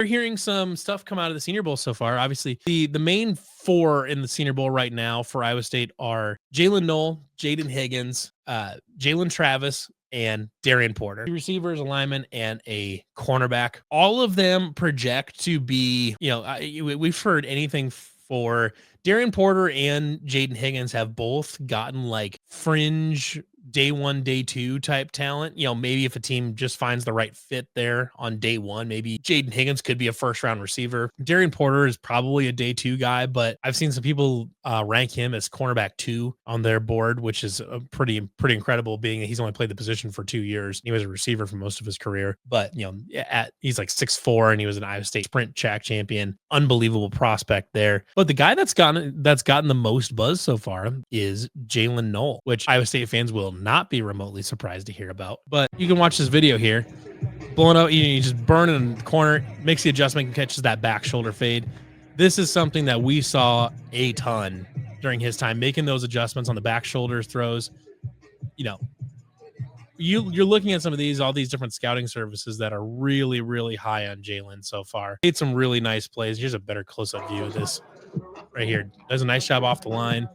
We're hearing some stuff come out of the Senior Bowl so far. Obviously, the main four in the Senior Bowl right now for Iowa State are Jalen Knoll, Jaden Higgins, Jalen Travis, and Darian Porter. 2 receivers, a lineman, and a cornerback. All of them project to be, we've heard anything for Darian Porter and Jaden Higgins have both gotten like fringe day 1, day 2 type talent. Maybe if a team just finds the right fit there on day 1, maybe Jaden Higgins could be a first round receiver. Darian Porter is probably a day 2 guy, but I've seen some people rank him as cornerback 2 on their board, which is a pretty incredible, being that he's only played the position for 2 years. He was a receiver for most of his career, but he's like 6'4", and he was an Iowa State sprint track champion. Unbelievable prospect there. But the guy that's gotten the most buzz so far is Jalen Knoll, which Iowa State fans will not be remotely surprised to hear about. But you can watch this video here. Blowing out, you just burn in the corner, makes the adjustment, and catches that back shoulder fade. This is something that we saw a ton during his time, making those adjustments on the back shoulders throws. You're looking at some of all these different scouting services that are really, really high on Jalen so far. Made some really nice plays. Here's a better close-up view of this right here. Does a nice job off the line.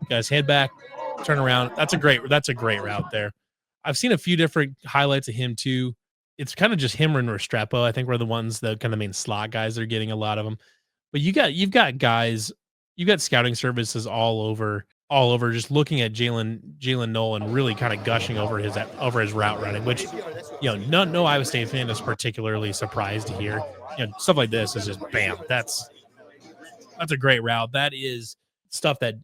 Guys, head back, turn around. That's a great route there. I've seen a few different highlights of him too. It's kind of just him and Restrepo, I think, were the ones, the kind of main slot guys. They're getting a lot of them. But you've got guys, you've got scouting services all over just looking at Jalen Knoll and really kind of gushing over his route running, which no Iowa State fan is particularly surprised to hear. Stuff like this is just bam. That's a great route. That is stuff that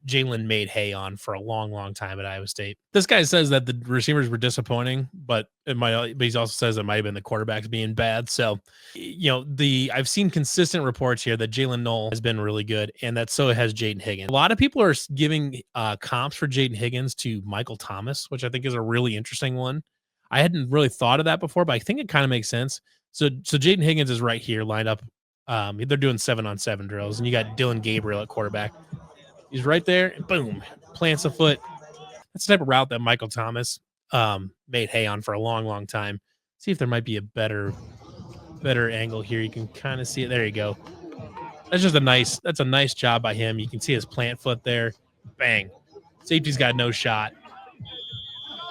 Jalen made hay on for a long, long time at Iowa State. This guy says that the receivers were disappointing, but he also says it might have been the quarterbacks being bad. So, I've seen consistent reports here that Jalen Knoll has been really good, and that so has Jaden Higgins. A lot of people are giving comps for Jaden Higgins to Michael Thomas, which I think is a really interesting one. I hadn't really thought of that before, but I think it kind of makes sense. So Jaden Higgins is right here lined up. They're doing 7-on-7 drills, and you got Dylan Gabriel at quarterback. He's right there, and boom, plants a foot. That's the type of route that Michael Thomas made hay on for a long, long time. See if there might be a better angle here. You can kind of see it. There you go. That's a nice job by him. You can see his plant foot there. Bang. Safety's got no shot.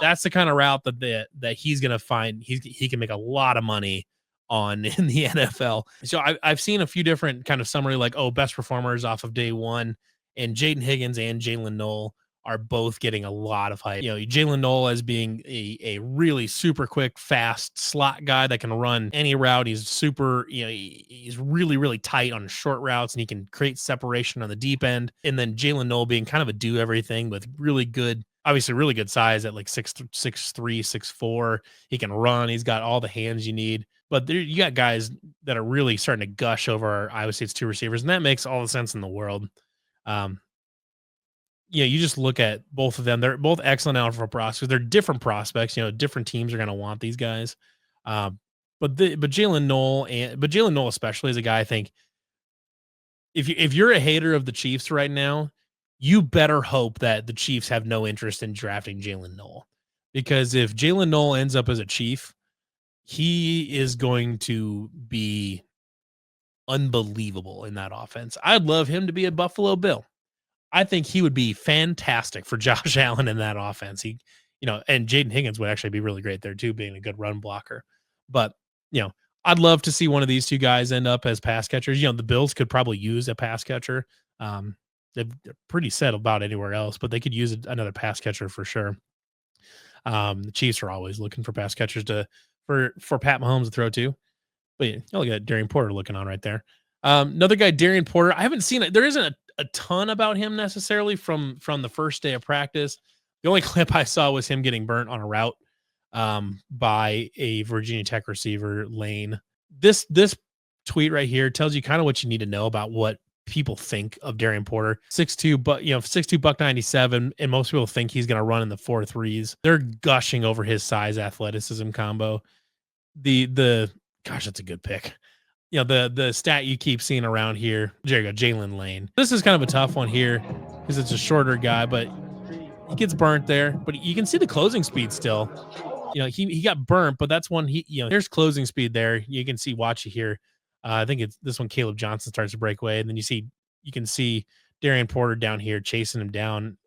That's the kind of route that he's going to find. He can make a lot of money on in the NFL. So I've seen a few different kind of summary, like, best performers off of day 1. And Jaden Higgins and Jalen Knoll are both getting a lot of hype. Jalen Knoll as being a really super quick, fast slot guy that can run any route. He's super, he's really, really tight on short routes, and he can create separation on the deep end. And then Jalen Knoll being kind of a do everything with really good size at like 6'3", 6'4". He can run. He's got all the hands you need. But you got guys that are really starting to gush over Iowa State's 2 receivers, and that makes all the sense in the world. You just look at both of them. They're both excellent alpha prospects. They're different prospects. Different teams are going to want these guys. But Jalen Knoll especially is a guy, I think, if you're a hater of the Chiefs right now, you better hope that the Chiefs have no interest in drafting Jalen Knoll, because if Jalen Knoll ends up as a Chief, he is going to be unbelievable in that offense. I'd love him to be a Buffalo Bill. I think he would be fantastic for Josh Allen in that offense. And Jaden Higgins would actually be really great there too, being a good run blocker. But, I'd love to see one of these 2 guys end up as pass catchers. The Bills could probably use a pass catcher. They're pretty set about anywhere else, but they could use another pass catcher for sure. The Chiefs are always looking for pass catchers for Pat Mahomes to throw to. But you look at Darian Porter looking on right there. Another guy, Darian Porter. I haven't seen it. There isn't a ton about him necessarily from the first day of practice. The only clip I saw was him getting burnt on a route by a Virginia Tech receiver, Lane. This tweet right here tells you kind of what you need to know about what people think of Darian Porter. 6'2", but 6'2", buck 97, and most people think he's going to run in the 4.3s. They're gushing over his size athleticism combo. Gosh, that's a good pick. The stat you keep seeing around here. There you go, Jalen Lane. This is kind of a tough one here because it's a shorter guy, but he gets burnt there. But you can see the closing speed still. he got burnt, but that's one there's closing speed there. You can see watch it here. I think it's this one Caleb Johnson starts to break away, and then you can see Darian Porter down here chasing him down,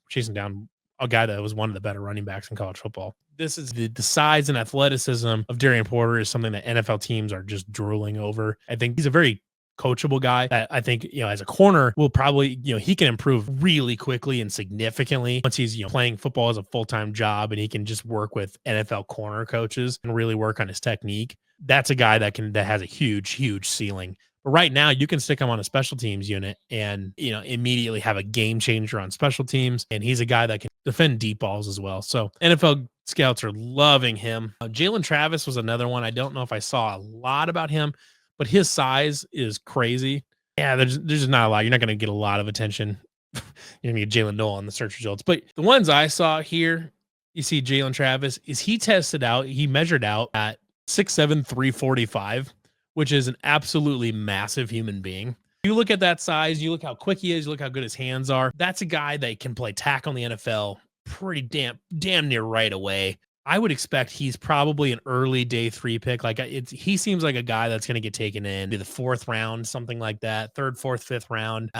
chasing down a guy that was one of the better running backs in college football. This is the size and athleticism of Darian Porter is something that NFL teams are just drooling over. I think he's a very coachable guy that I think, as a corner will probably, he can improve really quickly and significantly once he's, playing football as a full-time job and he can just work with NFL corner coaches and really work on his technique. That's a guy that has a huge, huge ceiling. But right now you can stick him on a special teams unit and, immediately have a game changer on special teams. And he's a guy that can defend deep balls as well. So NFL scouts are loving him. Jalen Travis was another one. I don't know if I saw a lot about him, but his size is crazy. Yeah, there's just not a lot. You're not going to get a lot of attention. You're going to get Jalen Noel on the search results. But the ones I saw here, you see Jalen Travis, he measured out at 6'7", 345, which is an absolutely massive human being. You look at that size, you look how quick he is, you look how good his hands are. That's a guy that can play tackle in the NFL pretty damn near right away. I would expect he's probably an early day 3 pick. He seems like a guy that's going to get taken in the 4th round, something like that, 3rd, 4th, 5th round,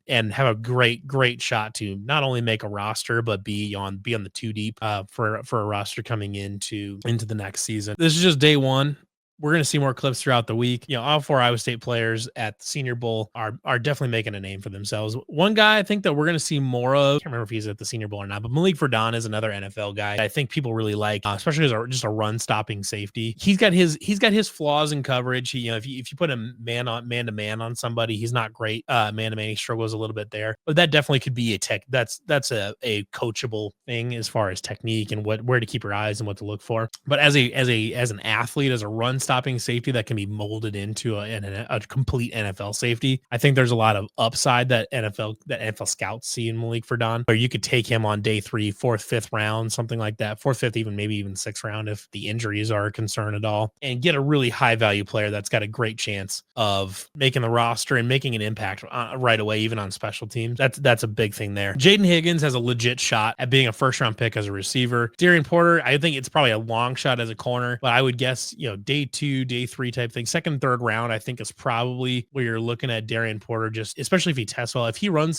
and have a great shot to not only make a roster but be on the 2 deep for a roster coming into the next season. This is just day 1. We're going to see more clips throughout the week. All 4 Iowa State players at the Senior Bowl are definitely making a name for themselves. One guy I think that we're going to see more of, I can't remember if he's at the Senior Bowl or not, but Malik Verdon is another NFL guy I think people really like, especially as just a run stopping safety. He's got his flaws in coverage. If you put him man to man on somebody, he's not great. Man to man, he struggles a little bit there, but that definitely could be that's a coachable thing as far as technique and where to keep your eyes and what to look for. But as an athlete, as a run stopping safety that can be molded into a complete NFL safety, I think there's a lot of upside that NFL scouts see in Malik Verdon, where you could take him on day 3, 4th, 5th round, something like that, 4th, 5th, maybe even 6th round if the injuries are a concern at all, and get a really high value player that's got a great chance of making the roster and making an impact right away, even on special teams. That's a big thing there. Jaden Higgins has a legit shot at being a 1st round pick as a receiver. Darian Porter, I think it's probably a long shot as a corner, but I would guess, day 2, day 3 type thing. 2nd, 3rd round, I think is probably where you're looking at Darian Porter, just especially if he tests well.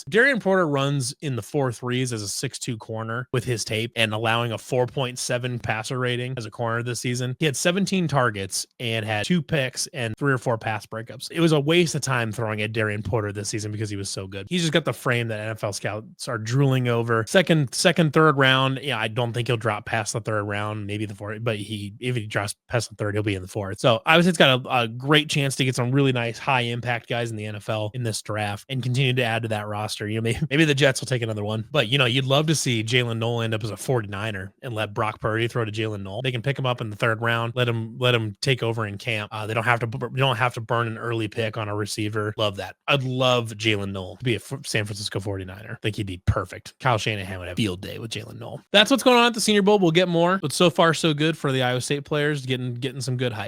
Darian Porter runs in the 4.3s as a 6'2" corner with his tape and allowing a 4.7 passer rating as a corner this season. He had 17 targets and had 2 picks and 3 or 4 pass breakups. It was a waste of time throwing at Darian Porter this season because he was so good. He's just got the frame that NFL scouts are drooling over. Second, 3rd round, I don't think he'll drop past the 3rd round, maybe the 4th, but if he drops past the 3rd, he'll be in the 4th. So I would say it's got a great chance to get some really nice high impact guys in the NFL in this draft and continue to add to that roster. Maybe the Jets will take another one, but you'd love to see Jalen Noel end up as a 49er and let Brock Purdy throw to Jalen Noel. They can pick him up in the 3rd round, let him take over in camp. They don't have to burn an early pick on a receiver. Love that. I'd love Jalen Noel to be a San Francisco 49er. I think he'd be perfect. Kyle Shanahan would have a field day with Jalen Noel. That's what's going on at the Senior Bowl. We'll get more, but so far so good for the Iowa State players getting some good hype.